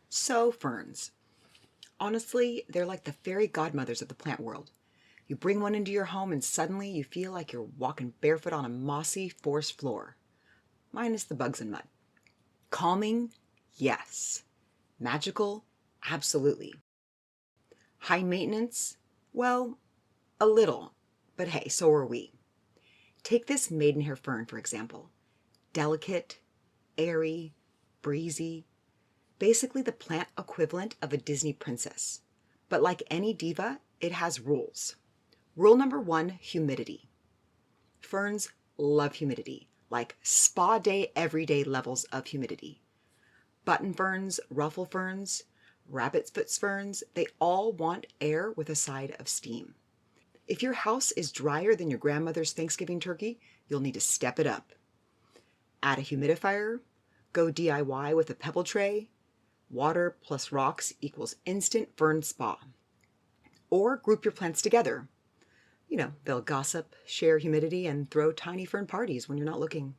So, ferns. Honestly, they're like the fairy godmothers of the plant world. You bring one into your home and suddenly you feel like you're walking barefoot on a mossy forest floor. Minus the bugs and mud. Calming? Yes. Magical? Absolutely. High maintenance? Well, a little. But hey, so are we. Take this Maidenhair Fern, for example. Delicate, airy, breezy. Basically the plant equivalent of a Disney princess. But like any diva, it has rules. Rule number 1, humidity. Ferns love humidity, like spa day, everyday levels of humidity. Button ferns, ruffle ferns, rabbit's foot ferns, they all want air with a side of steam. If your house is drier than your grandmother's Thanksgiving turkey, you'll need to step it up. Add a humidifier, go DIY with a pebble tray. Water plus rocks equals instant fern spa. Or group your plants together. You know, they'll gossip, share humidity, and throw tiny fern parties when you're not looking.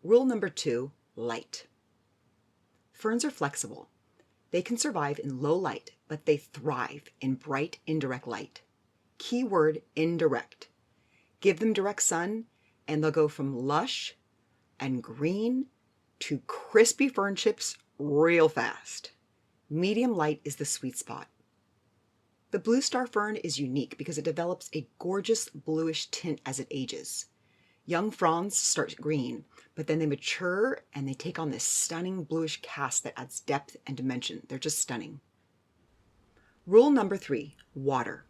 Rule number 2, light. Ferns are flexible. They can survive in low light, but they thrive in bright, indirect light. Keyword indirect. Give them direct sun, and they'll go from lush and green to crispy fern chips real fast. Medium light is the sweet spot. The blue star fern is unique because it develops a gorgeous bluish tint as it ages. Young fronds start green, but then they mature and they take on this stunning bluish cast that adds depth and dimension. They're just stunning. Rule number 3, water.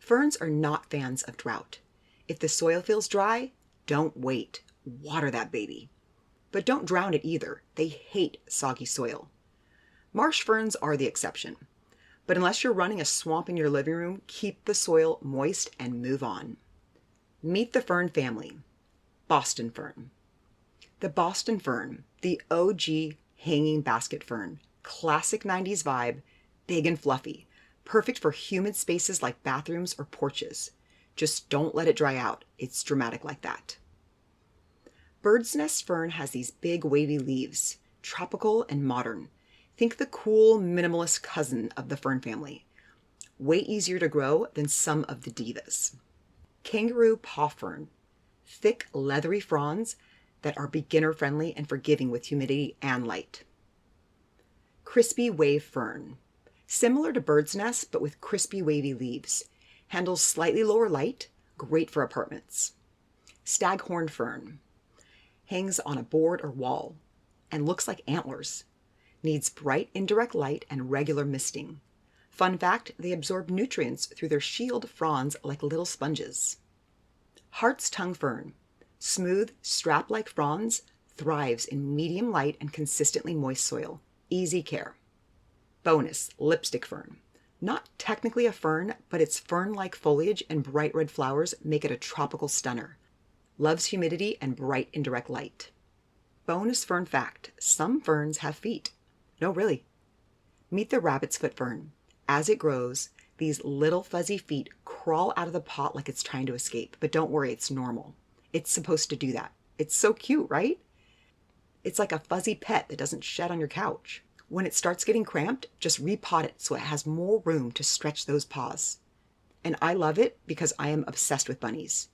Ferns are not fans of drought. If the soil feels dry, don't wait. Water that baby. But don't drown it either. They hate soggy soil. Marsh ferns are the exception. But unless you're running a swamp in your living room, keep the soil moist and move on. Meet the fern family. Boston Fern. The Boston Fern, the OG hanging basket fern. Classic 90s vibe, big and fluffy. Perfect for humid spaces like bathrooms or porches. Just don't let it dry out. It's dramatic like that. Bird's Nest Fern has these big wavy leaves, tropical and modern. Think the cool minimalist cousin of the fern family. Way easier to grow than some of the divas. Kangaroo Paw Fern. Thick, leathery fronds that are beginner friendly and forgiving with humidity and light. Crispy Wave Fern. Similar to Bird's Nest, but with crispy wavy leaves. Handles slightly lower light, great for apartments. Staghorn Fern. Hangs on a board or wall and looks like antlers. Needs bright indirect light and regular misting. Fun fact, they absorb nutrients through their shield fronds like little sponges. Hart's Tongue Fern. Smooth, strap-like fronds, thrives in medium light and consistently moist soil. Easy care. Bonus, Lipstick Fern. Not technically a fern, but its fern-like foliage and bright red flowers make it a tropical stunner. Loves humidity and bright indirect light. Bonus fern fact, some ferns have feet. No, really. Meet the rabbit's foot fern. As it grows, these little fuzzy feet crawl out of the pot like it's trying to escape. But don't worry, it's normal. It's supposed to do that. It's so cute, right? It's like a fuzzy pet that doesn't shed on your couch. When it starts getting cramped, just repot it so it has more room to stretch those paws. And I love it because I am obsessed with bunnies.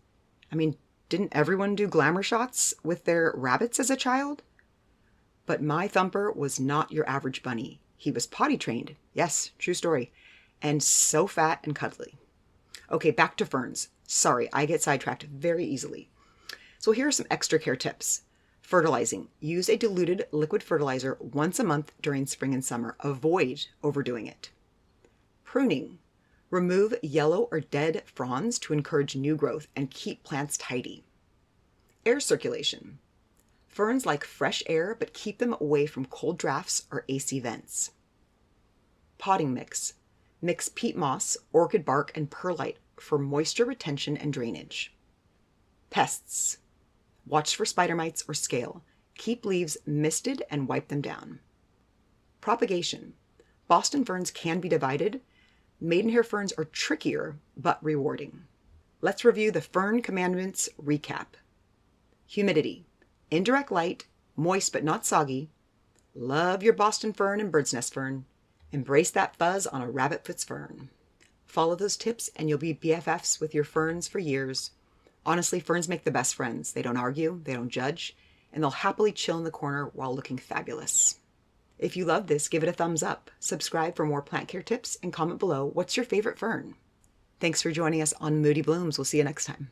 I mean, didn't everyone do glamour shots with their rabbits as a child? But my Thumper was not your average bunny. He was potty trained. Yes, true story. And so fat and cuddly. Okay, back to ferns. Sorry, I get sidetracked very easily. So here are some extra care tips. Fertilizing. Use a diluted liquid fertilizer once a month during spring and summer. Avoid overdoing it. Pruning. Remove yellow or dead fronds to encourage new growth and keep plants tidy. Air circulation. Ferns like fresh air, but keep them away from cold drafts or AC vents. Potting mix. Mix peat moss, orchid bark, and perlite for moisture retention and drainage. Pests. Watch for spider mites or scale. Keep leaves misted and wipe them down. Propagation. Boston ferns can be divided. Maidenhair ferns are trickier, but rewarding. Let's review the Fern Commandments recap. Humidity. Indirect light, moist but not soggy. Love your Boston Fern and Bird's Nest Fern. Embrace that fuzz on a rabbit-foot's fern. Follow those tips and you'll be BFFs with your ferns for years. Honestly, ferns make the best friends. They don't argue, they don't judge, and they'll happily chill in the corner while looking fabulous. If you love this, give it a thumbs up, subscribe for more plant care tips, and comment below what's your favorite fern. Thanks for joining us on Moody Blooms. We'll see you next time.